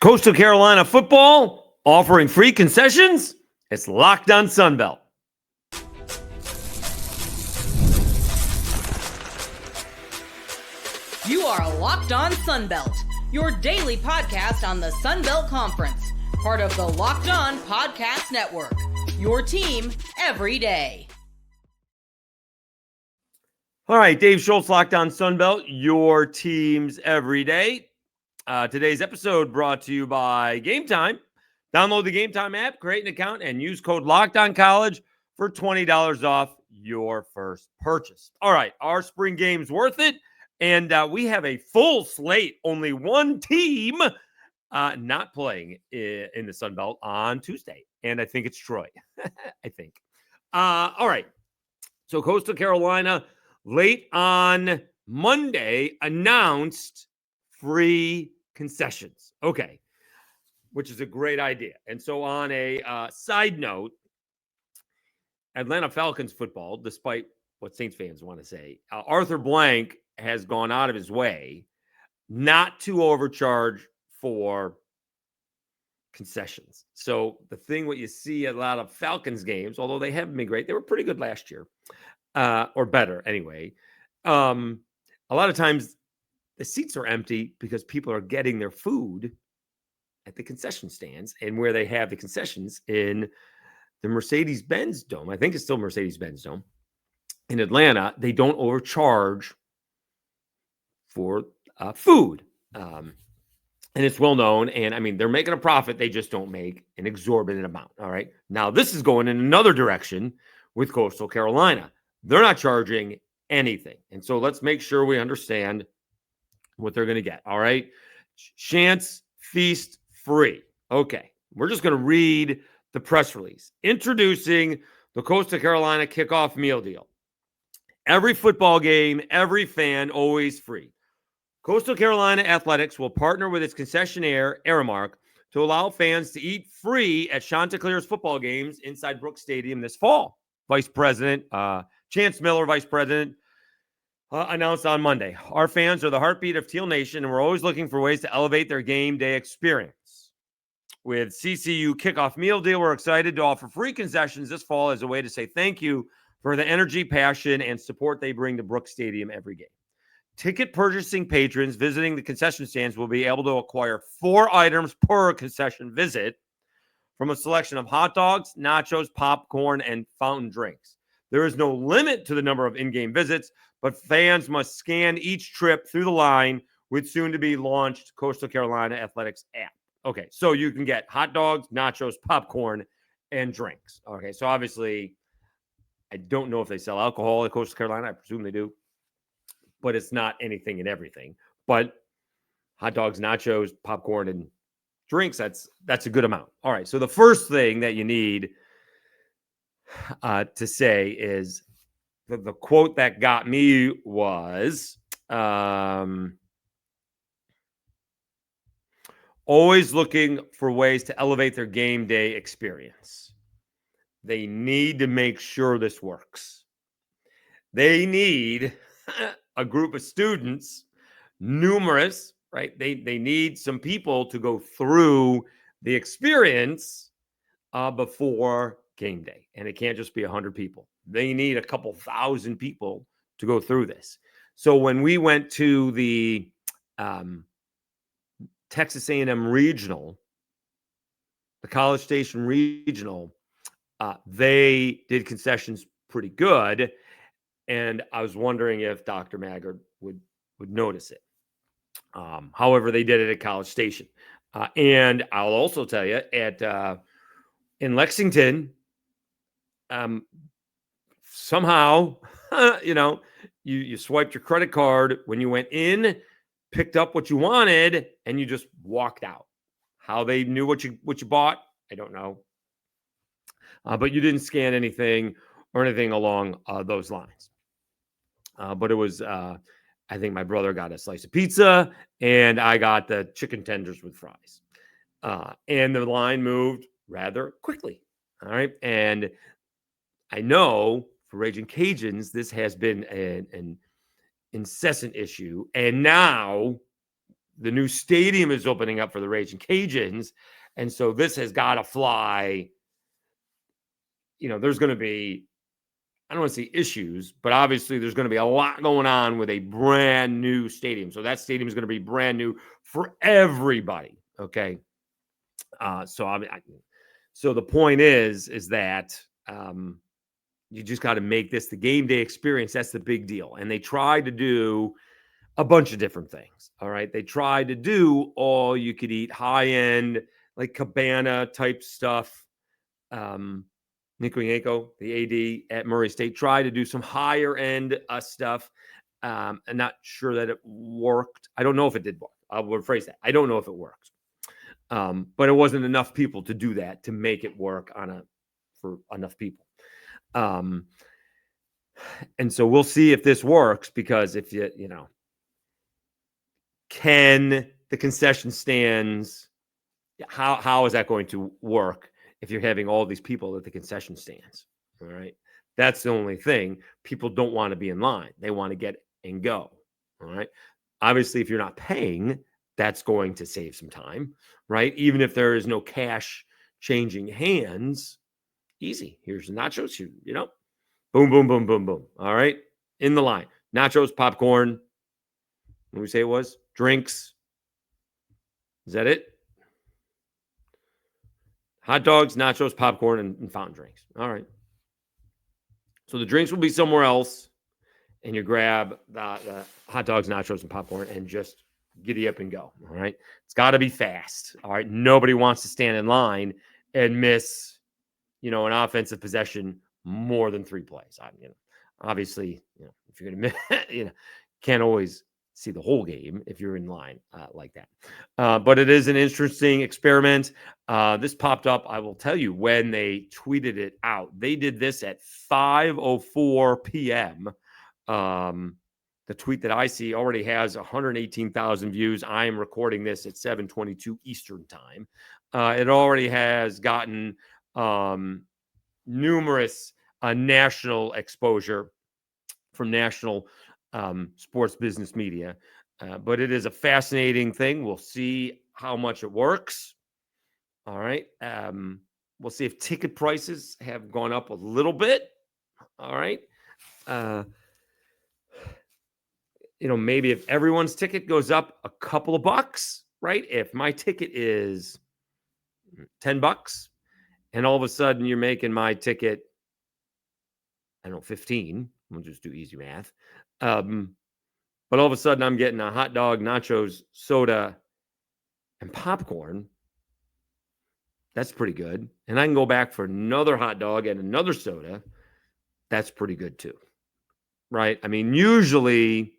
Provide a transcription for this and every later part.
Coastal Carolina football offering free concessions. It's Locked On Sunbelt. You are Locked On Sunbelt, your daily podcast on the Sunbelt Conference, part of the Locked On Podcast Network, your team every day. All right, Dave Schultz, Locked On Sunbelt, your teams every day. Today's episode brought to you by Game Time. Download the Game Time app, create an account, and use code LOCKEDONCollege for $20 off your first purchase. All right, our spring game's worth it, and we have a full slate. Only one team not playing in the Sunbelt on Tuesday, and I think it's Troy. I think. All right, so Coastal Carolina late on Monday announced free concessions. Okay, which is a great idea. And so on a side note, Atlanta Falcons football, despite what Saints fans want to say, Arthur Blank has gone out of his way not to overcharge for concessions. So the thing, what you see at a lot of Falcons games, although they haven't been great, they were pretty good last year, or better anyway. A lot of times the seats are empty because people are getting their food at the concession stands, and where they have the concessions in the Mercedes-Benz Dome, I think it's still Mercedes-Benz Dome in Atlanta, they don't overcharge for food. And it's well known. And I mean, they're making a profit. They just don't make an exorbitant amount. All right. Now, this is going in another direction with Coastal Carolina. They're not charging anything. And so let's make sure we understand what they're going to get. All right. Chance Feast free. Okay. We're just going to read the press release introducing the Coastal Carolina kickoff meal deal. Every football game, every fan, always free. Coastal Carolina Athletics will partner with its concessionaire, Aramark, to allow fans to eat free at Chanticleer's football games inside Brooks Stadium this fall. Vice President, Chance Miller, Vice President, announced on Monday. Our fans are the heartbeat of Teal Nation, and we're always looking for ways to elevate their game day experience. With CCU kickoff meal deal, we're excited to offer free concessions this fall as a way to say thank you for the energy, passion, and support they bring to Brooks Stadium every game. Ticket purchasing patrons visiting the concession stands will be able to acquire 4 items per concession visit from a selection of hot dogs, nachos, popcorn, and fountain drinks. There is no limit to the number of in-game visits, but fans must scan each trip through the line with soon-to-be launched Coastal Carolina Athletics app. Okay, so you can get hot dogs, nachos, popcorn, and drinks. Okay, so obviously, I don't know if they sell alcohol at Coastal Carolina. I presume they do, but it's not anything and everything. But hot dogs, nachos, popcorn, and drinks, that's a good amount. All right, so the first thing that you need to say is the quote that got me was always looking for ways to elevate their game day experience. They need to make sure this works. They need a group of students, numerous, right? They need some people to go through the experience before game day. And it can't just be 100 people. They need a couple thousand people to go through this. So when we went to the Texas A&M Regional, the College Station Regional, they did concessions pretty good. And I was wondering if Dr. Maggard would notice it. However, they did it at College Station. And I'll also tell you, in Lexington, somehow, you swiped your credit card when you went in, picked up what you wanted, and you just walked out. How they knew what you bought, I don't know. But you didn't scan anything or anything along those lines. But it was, I think my brother got a slice of pizza and I got the chicken tenders with fries. And the line moved rather quickly. All right. And I know for Raging Cajuns, this has been an incessant issue. And now the new stadium is opening up for the Raging Cajuns. And so this has got to fly. There's going to be, I don't want to say issues, but obviously there's going to be a lot going on with a brand new stadium. So that stadium is going to be brand new for everybody. Okay. So the point is that you just got to make this the game day experience. That's the big deal. And they tried to do a bunch of different things. All right. They tried to do all you could eat, high end, like cabana type stuff. Nico Yanko, the AD at Murray State, tried to do some higher end stuff. I'm not sure that it worked. I don't know if it did work. I'll rephrase that. I don't know if it worked. But it wasn't enough people to do that, to make it work for enough people. And so we'll see if this works, because if can the concession stands, how is that going to work if you're having all these people at the concession stands? All right. That's the only thing. People don't want to be in line. They want to get and go. All right. Obviously, if you're not paying, that's going to save some time, right? Even if there is no cash changing hands, easy. Here's the nachos, boom, boom, boom, boom, boom. All right. In the line, nachos, popcorn. What did we say it was? Drinks. Is that it? Hot dogs, nachos, popcorn, and fountain drinks. All right. So the drinks will be somewhere else, and you grab the hot dogs, nachos, and popcorn, and just giddy up and go. All right. It's got to be fast. All right. Nobody wants to stand in line and miss, an offensive possession more than 3 plays. Obviously, if you're going to, can't always see the whole game if you're in line like that. But it is an interesting experiment. This popped up, I will tell you, when they tweeted it out. They did this at 5:04 p.m. The tweet that I see already has 118,000 views. I am recording this at 7:22 Eastern time. It already has gotten numerous national exposure from national sports business media. But it is a fascinating thing. We'll see how much it works. All right. We'll see if ticket prices have gone up a little bit. All right. Maybe if everyone's ticket goes up a couple of bucks, right? If my ticket is $10 and all of a sudden you're making my ticket, I don't know, 15, we'll just do easy math. But all of a sudden I'm getting a hot dog, nachos, soda, and popcorn. That's pretty good. And I can go back for another hot dog and another soda. That's pretty good too. Right? I mean, usually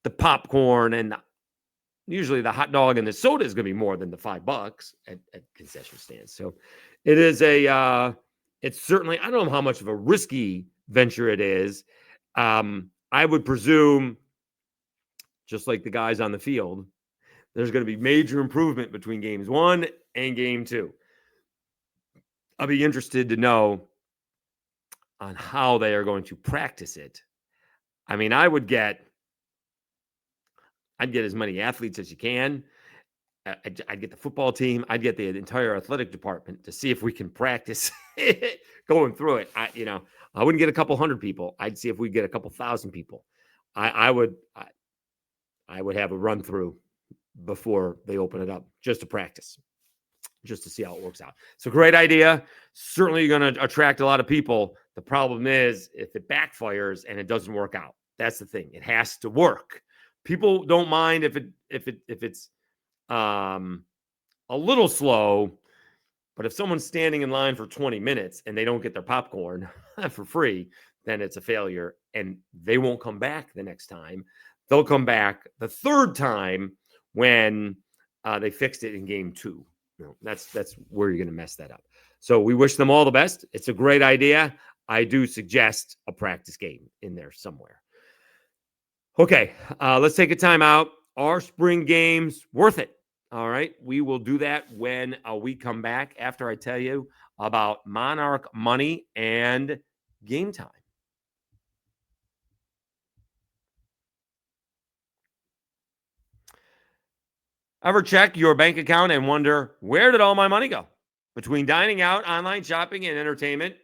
the popcorn and usually the hot dog and the soda is going to be more than the $5 at concession stands. So it is it's certainly, I don't know how much of a risky venture it is. I would presume, just like the guys on the field, there's going to be major improvement between games 1 and game 2. I'll be interested to know on how they are going to practice it. I mean, I'd get as many athletes as you can. I'd get the football team. I'd get the entire athletic department to see if we can practice going through it. I wouldn't get a couple hundred people. I'd see if we get a couple thousand people. I would have a run through before they open it up just to practice, just to see how it works out. It's a great idea. Certainly going to attract a lot of people. The problem is if it backfires and it doesn't work out. That's the thing. It has to work. People don't mind if it's a little slow, but if someone's standing in line for 20 minutes and they don't get their popcorn for free, then it's a failure and they won't come back the next time. They'll come back the third time when they fixed it in game 2. That's where you're going to mess that up. So we wish them all the best. It's a great idea. I do suggest a practice game in there somewhere. Okay, let's take a time out. Are spring games worth it? All right, we will do that when we come back after I tell you about Monarch money and game time. Ever check your bank account and wonder, where did all my money go? Between dining out, online shopping, and entertainment,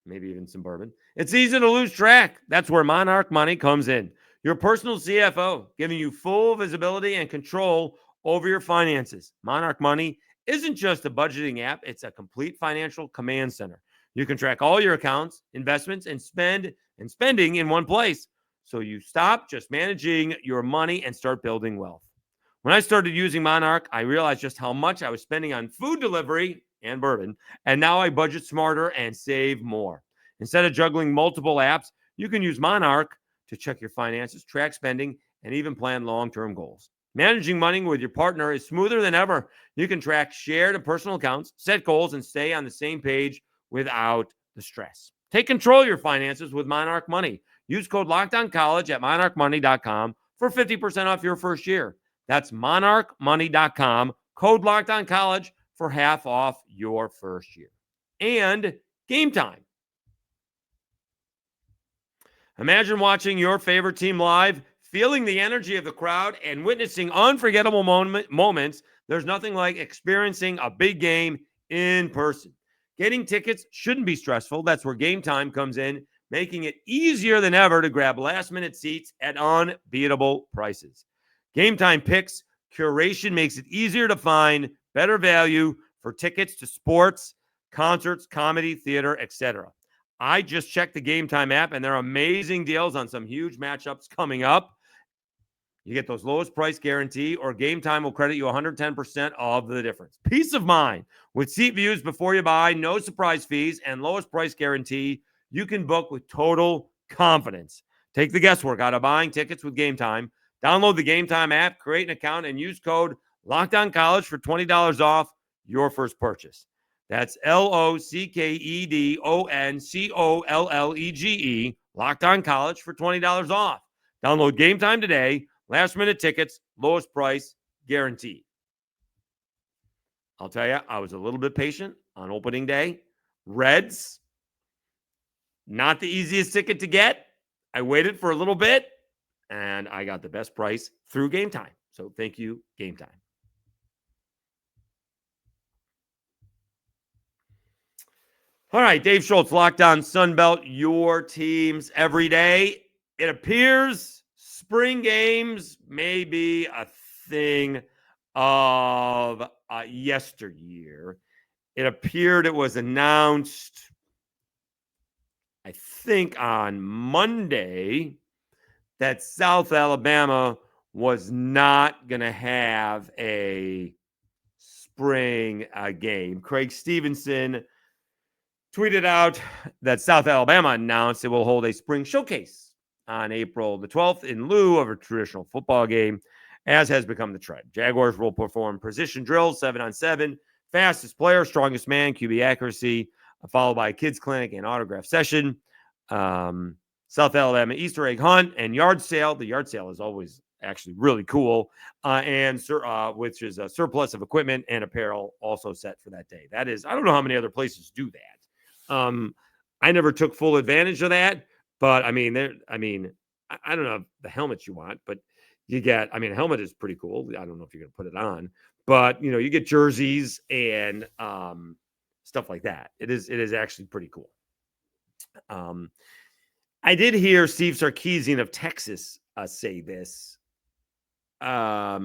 maybe even some bourbon, it's easy to lose track. That's where Monarch Money comes in. Your personal CFO, giving you full visibility and control over your finances. Monarch Money isn't just a budgeting app, it's a complete financial command center. You can track all your accounts, investments, and spending in one place. So you stop just managing your money and start building wealth. When I started using Monarch, I realized just how much I was spending on food delivery and bourbon, and now I budget smarter and save more. Instead of juggling multiple apps, you can use Monarch to check your finances, track spending, and even plan long-term goals. Managing money with your partner is smoother than ever. You can track shared and personal accounts, set goals, and stay on the same page without the stress. Take control of your finances with Monarch Money. Use code LOCKEDONCollege at monarchmoney.com for 50% off your first year. That's monarchmoney.com, code LOCKEDONCollege for half off your first year. And Game Time. Imagine watching your favorite team live, feeling the energy of the crowd, and witnessing unforgettable moments. There's nothing like experiencing a big game in person. Getting tickets shouldn't be stressful. That's where Game Time comes in, making it easier than ever to grab last-minute seats at unbeatable prices. Game Time picks curation makes it easier to find better value for tickets to sports, concerts, comedy, theater, etc. I just checked the Game Time app, and there are amazing deals on some huge matchups coming up. You get those lowest price guarantee, or Game Time will credit you 110% of the difference. Peace of mind with seat views before you buy, no surprise fees, and lowest price guarantee. You can book with total confidence. Take the guesswork out of buying tickets with Game Time. Download the Game Time app, create an account, and use code LOCKEDONCollege for $20 off your first purchase. That's LOCKEDONCOLLEGE, Locked On College for $20 off. Download Game Time today. Last minute tickets, lowest price guaranteed. I'll tell you, I was a little bit patient on opening day. Reds, not the easiest ticket to get. I waited for a little bit, and I got the best price through Game Time. So thank you, Game Time. All right, Dave Schultz, Locked On Sunbelt, your teams every day. It appears spring games may be a thing of yesteryear. It appeared it was announced, I think, on Monday that South Alabama was not going to have a spring game. Craig Stevenson tweeted out that South Alabama announced it will hold a spring showcase on April the 12th in lieu of a traditional football game, as has become the trend. Jaguars will perform precision drills, 7-on-7, fastest player, strongest man, QB accuracy, followed by a kids clinic and autograph session. South Alabama Easter egg hunt and yard sale. The yard sale is always actually really cool, which is a surplus of equipment and apparel also set for that day. That is, I don't know how many other places do that. I never took full advantage of that, but I don't know the helmets you want, but you get, a helmet is pretty cool. I don't know if you're going to put it on, but you get jerseys and stuff like that. It is actually pretty cool. I did hear Steve Sarkisian of Texas say this. I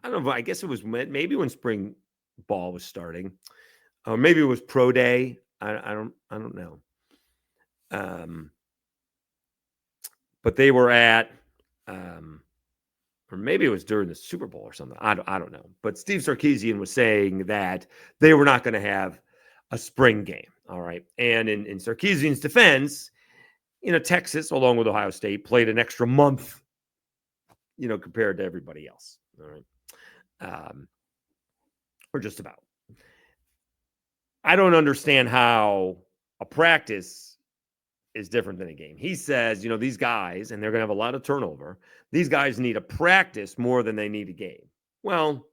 don't know. I guess it was maybe when spring ball was starting, or maybe it was pro day. I don't know. But they were at, or maybe it was during the Super Bowl or something. I don't know. But Steve Sarkisian was saying that they were not going to have a spring game. All right. And in Sarkisian's defense, Texas, along with Ohio State, played an extra month, compared to everybody else. All right. Or just about. I don't understand how a practice is different than a game. He says, these guys, and they're going to have a lot of turnover, these guys need a practice more than they need a game. Well,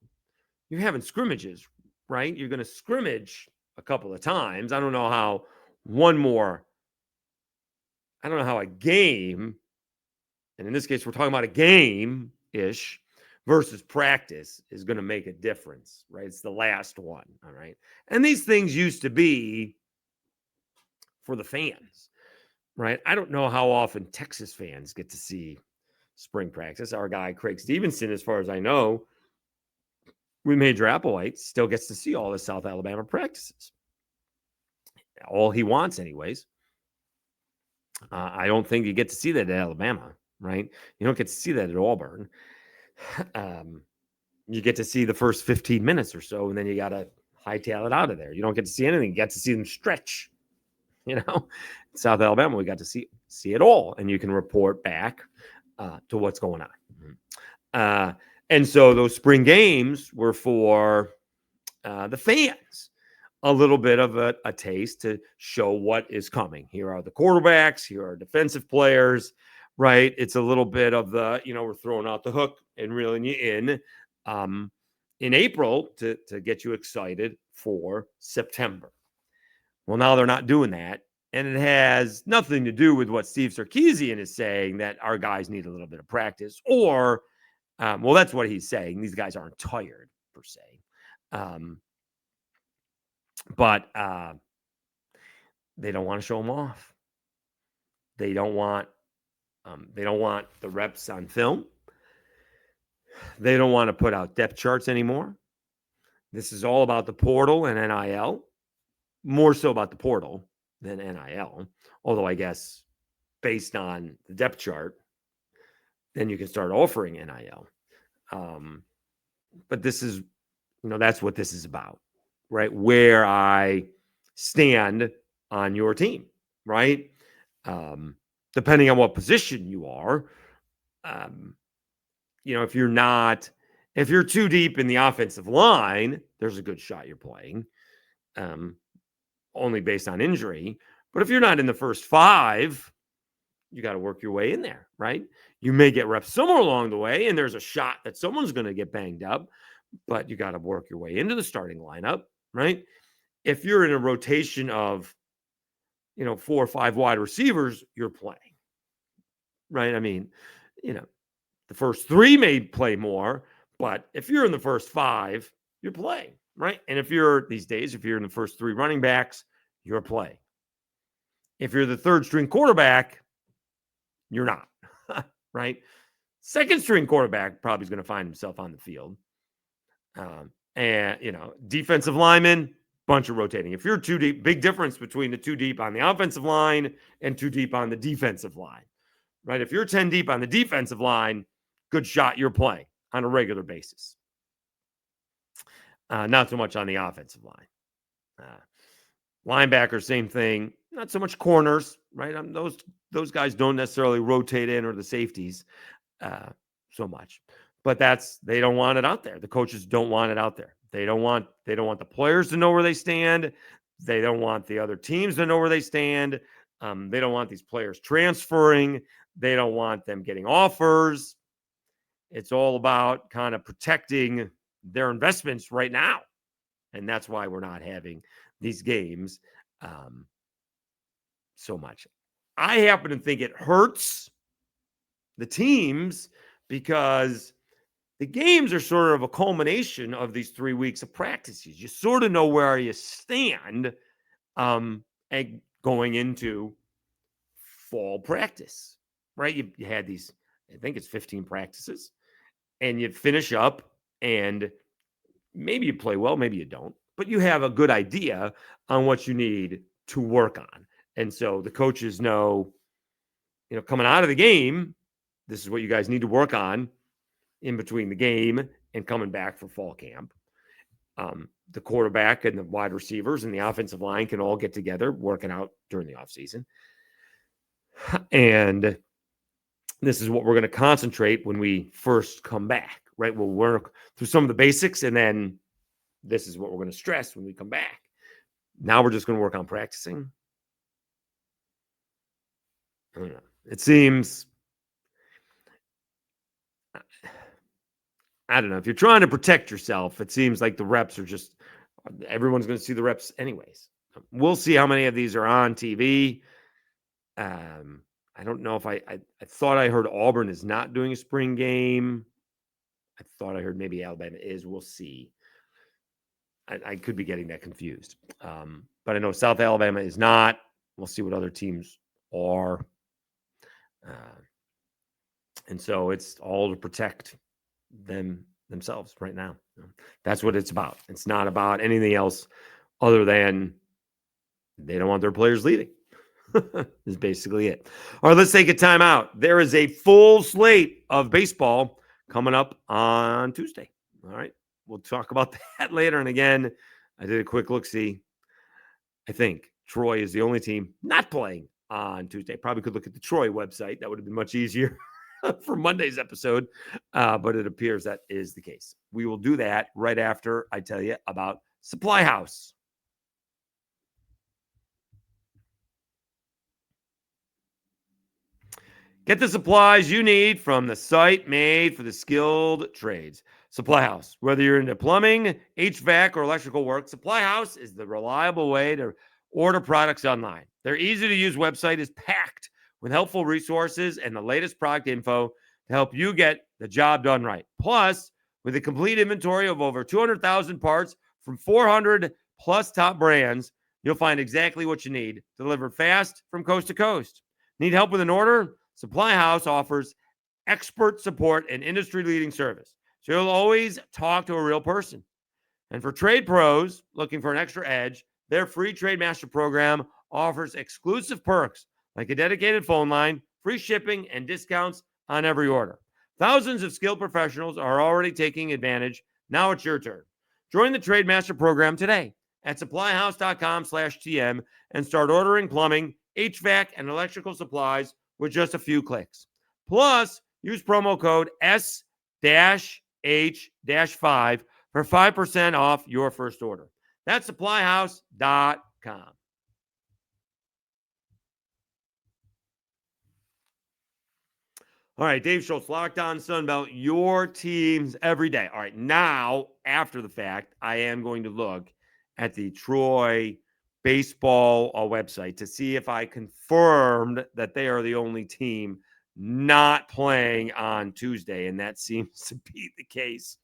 you're having scrimmages, right? You're going to scrimmage a couple of times. I don't know how a game, and in this case, we're talking about a game-ish, versus practice is going to make a difference, right? It's the last one, all right? And these things used to be for the fans, right? I don't know how often Texas fans get to see spring practice. Our guy, Craig Stevenson, as far as I know, with Major Applewhite, still gets to see all the South Alabama practices. All he wants, anyways. I don't think you get to see that at Alabama, right? You don't get to see that at Auburn. You get to see the first 15 minutes or so, and then you got to hightail it out of there. You don't get to see anything. You get to see them stretch. In South Alabama, we got to see it all, and you can report back to what's going on. And so those spring games were for the fans, a little bit of a taste to show what is coming. Here are the quarterbacks. Here are defensive players, right? It's a little bit of the, we're throwing out the hook and reeling you in April to get you excited for September. Well, now they're not doing that. And it has nothing to do with what Steve Sarkisian is saying, that our guys need a little bit of practice, or, well, that's what he's saying. These guys aren't tired per se. But they don't want to show them off. They don't want the reps on film. They don't want to put out depth charts anymore. This is all about the portal and NIL, more so about the portal than NIL. Although I guess based on the depth chart, then you can start offering NIL. But this is, that's what this is about, right? Where I stand on your team, right? Depending on what position you are, if you're too deep in the offensive line, there's a good shot you're playing, only based on injury. But if you're not in the first 5, you got to work your way in there, right? You may get reps somewhere along the way, and there's a shot that someone's going to get banged up, but you got to work your way into the starting lineup, right? If you're in a rotation of, 4 or 5 wide receivers, you're playing, right? I mean, the first 3 may play more, but if you're in the first 5, you're playing, right? And if you're in the first 3 running backs, you're playing. If you're the third string quarterback, you're not, right? Second string quarterback probably is going to find himself on the field. And, defensive lineman, bunch of rotating. If you're too deep, big difference between the too deep on the offensive line and too deep on the defensive line, right? If you're 10 deep on the defensive line, good shot you're playing on a regular basis. Not so much on the offensive line. Linebacker, same thing. Not so much corners, right? Those guys don't necessarily rotate in, or the safeties so much. But they don't want it out there. The coaches don't want it out there. They don't want the players to know where they stand. They don't want the other teams to know where they stand. They don't want these players transferring. They don't want them getting offers. It's all about kind of protecting their investments right now. And that's why we're not having these games so much. I happen to think it hurts the teams because the games are sort of a culmination of these 3 weeks of practices. You sort of know where you stand and going into fall practice, right? You had these, I think it's 15 practices, and you finish up, and maybe you play well, maybe you don't, but you have a good idea on what you need to work on. And so the coaches know, coming out of the game, this is what you guys need to work on in between the game and coming back for fall camp. The quarterback and the wide receivers and the offensive line can all get together working out during the offseason. And this is what we're going to concentrate when we first come back, right? We'll work through some of the basics, and then this is what we're going to stress when we come back. Now we're just going to work on practicing. I don't know. It seems, I don't know. If you're trying to protect yourself, it seems like the reps are just, everyone's going to see the reps anyways. We'll see how many of these are on TV. I don't know if I thought I heard Auburn is not doing a spring game. I thought I heard maybe Alabama is. We'll see. I could be getting that confused. But I know South Alabama is not. We'll see what other teams are. And so it's all to protect themselves right now. That's what it's about. It's not about anything else other than they don't want their players leaving. Is basically it. All right, let's take a timeout. There is a full slate of baseball coming up on Tuesday. All right, we'll talk about that later. And again, I did a quick look-see. I think Troy is the only team not playing on Tuesday. Probably could look at the Troy website. That would have been much easier for Monday's episode, but it appears that is the case. We will do that right after I tell you about Supply House. Get the supplies you need from the site made for the skilled trades. Supply House. Whether you're into plumbing, HVAC, or electrical work, Supply House is the reliable way to order products online. Their easy-to-use website is packed with helpful resources and the latest product info to help you get the job done right. Plus, with a complete inventory of over 200,000 parts from 400 plus top brands, you'll find exactly what you need delivered fast from coast to coast. Need help with an order? Supply House offers expert support and industry-leading service, so you'll always talk to a real person. And for trade pros looking for an extra edge, their free Trade Master program offers exclusive perks like a dedicated phone line, free shipping, and discounts on every order. Thousands of skilled professionals are already taking advantage. Now it's your turn. Join the Trade Master program today at supplyhouse.com/TM and start ordering plumbing, HVAC, and electrical supplies with just a few clicks. Plus, use promo code S-H-5 for 5% off your first order. That's supplyhouse.com. All right, Dave Schultz, Locked On Sunbelt, your teams every day. All right, now, after the fact, I am going to look at the Troy baseball website to see if I confirmed that they are the only team not playing on Tuesday, and that seems to be the case.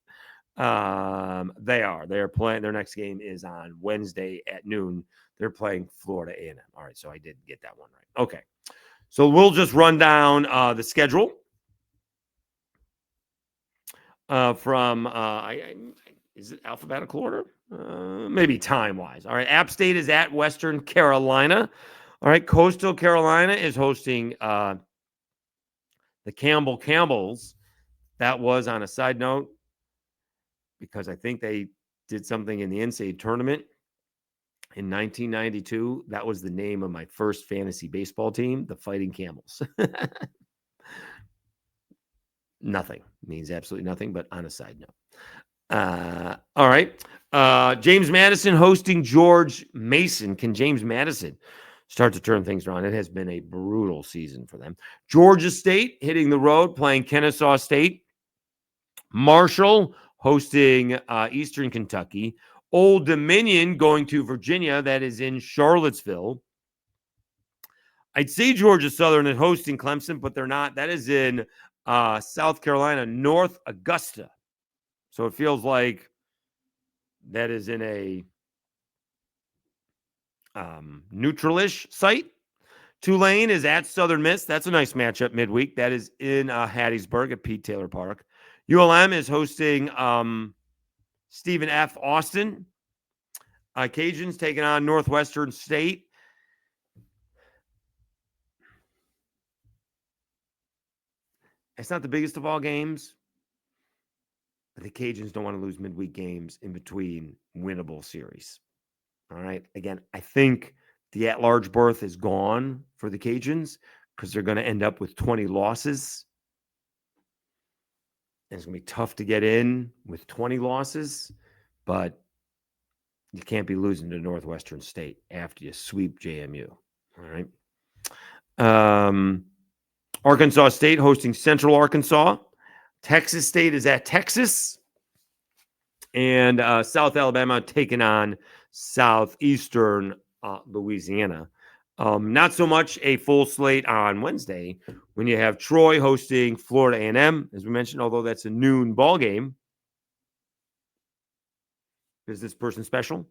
They are playing. Their next game is on Wednesday at noon. They're playing Florida A&M. All right, so I did get that one right. Okay, so we'll just run down the schedule from is it alphabetical order? Maybe time-wise. All right, App State is at Western Carolina. All right, Coastal Carolina is hosting the Campbells. That was on a side note because I think they did something in the NCAA tournament in 1992. That was the name of my first fantasy baseball team, the Fighting Camels. Nothing. Means absolutely nothing, but on a side note. All right. James Madison hosting George Mason. Can James Madison start to turn things around? It has been a brutal season for them. Georgia State hitting the road, playing Kennesaw State. Marshall hosting Eastern Kentucky. Old Dominion going to Virginia. That is in Charlottesville. I'd say Georgia Southern is hosting Clemson, but they're not. That is in South Carolina, North Augusta. So it feels like that is in a neutral-ish site. Tulane is at Southern Miss. That's a nice matchup midweek. That is in Hattiesburg at Pete Taylor Park. ULM is hosting Stephen F. Austin. Cajuns taking on Northwestern State. It's not the biggest of all games, but the Cajuns don't want to lose midweek games in between winnable series. All right. Again, I think the at-large berth is gone for the Cajuns because they're going to end up with 20 losses. And it's going to be tough to get in with 20 losses, but you can't be losing to Northwestern State after you sweep JMU. All right. Arkansas State hosting Central Arkansas. Texas State is at Texas. And South Alabama taking on Southeastern Louisiana. Not so much a full slate on Wednesday when you have Troy hosting Florida A&M, as we mentioned, although that's a noon ball game. Business person special.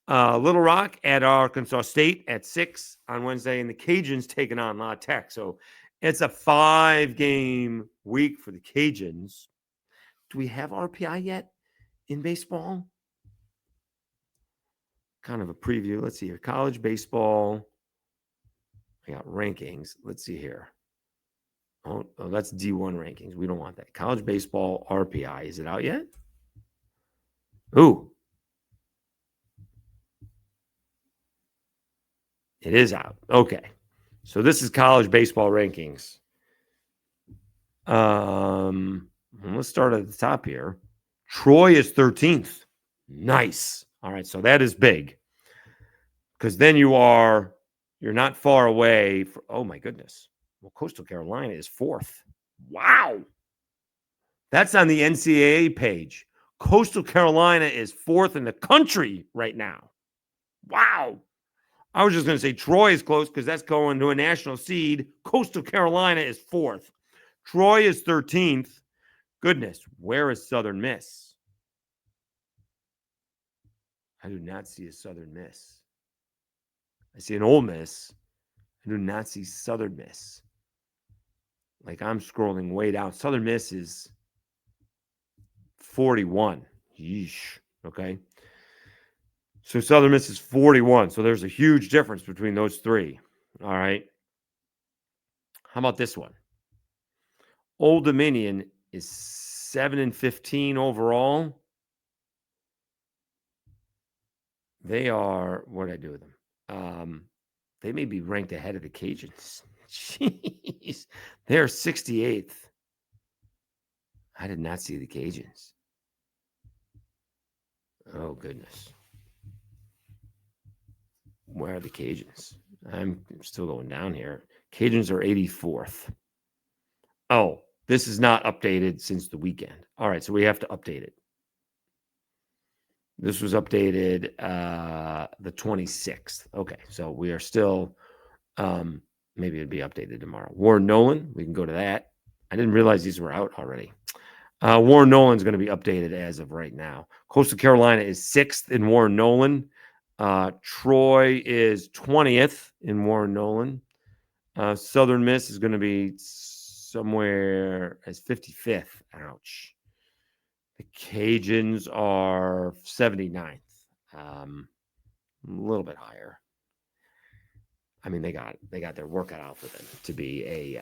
Little Rock at Arkansas State at 6 on Wednesday, and the Cajuns taking on La Tech. So it's a 5-game week for the Cajuns. Do we have RPI yet in baseball? Kind of a preview. Let's see here. College baseball. I got rankings. Let's see here. Oh, that's D1 rankings. We don't want that. College baseball RPI. Is it out yet? Ooh. It is out. Okay. So this is college baseball rankings. Let's start at the top here. Troy is 13th. Nice. All right. So that is big. Because then you're not far away. Oh, my goodness. Well, Coastal Carolina is 4th. Wow. That's on the NCAA page. Coastal Carolina is 4th in the country right now. Wow. I was just going to say Troy is close because that's going to a national seed. Coastal Carolina is 4th. Troy is 13th. Goodness, where is Southern Miss? I do not see a Southern Miss. I see an Ole Miss. I do not see Southern Miss. Like I'm scrolling way down. Southern Miss is 41. Yeesh. Okay. So Southern Miss is 41. So there's a huge difference between those three. All right. How about this one? Old Dominion is 7-15 overall. They are, what did I do with them? They may be ranked ahead of the Cajuns. Jeez. They're 68th. I did not see the Cajuns. Oh, goodness. Where are the Cajuns? I'm still going down here. Cajuns are 84th. Oh, this is not updated since the weekend. All right, so we have to update it. This was updated the 26th. Okay, so we are still, maybe it'd be updated tomorrow. Warren Nolan, we can go to that. I didn't realize these were out already. Warren Nolan's going to be updated as of right now. Coastal Carolina is 6th in Warren Nolan. Troy is 20th in Warren Nolan. Southern Miss is going to be somewhere as 55th. Ouch. The Cajuns are 79th. A little bit higher. I mean, they got their workout out for them to be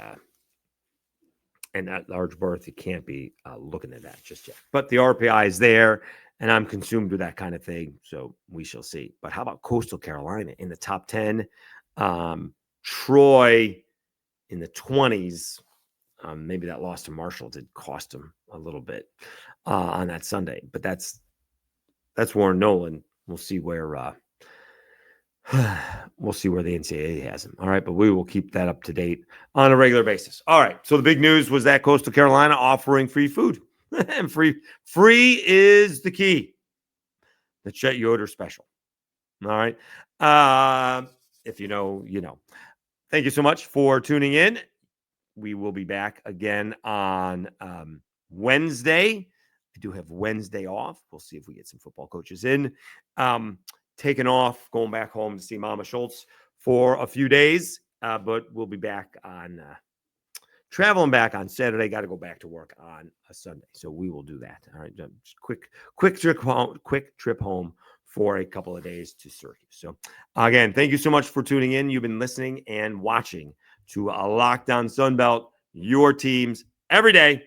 and that large berth. You can't be looking at that just yet. But the RPI is there, and I'm consumed with that kind of thing. So we shall see. But how about Coastal Carolina in the top 10? Troy in the 20s. Maybe that loss to Marshall did cost him a little bit on that Sunday. But that's Warren Nolan. We'll see where the NCAA has him. All right, but we will keep that up to date on a regular basis. All right. So the big news was that Coastal Carolina offering free food. And free is the key. The Chet Yoder special. All right. If you know, you know. Thank you so much for tuning in. We will be back again on Wednesday. I do have Wednesday off. We'll see if we get some football coaches in. Taking off, going back home to see Mama Schultz for a few days. But we'll be back on traveling back on Saturday. Got to go back to work on a Sunday. So we will do that. All right. Just quick trip home for a couple of days to Syracuse. So again, thank you so much for tuning in. You've been listening and watching to a Lockdown Sunbelt, your teams every day.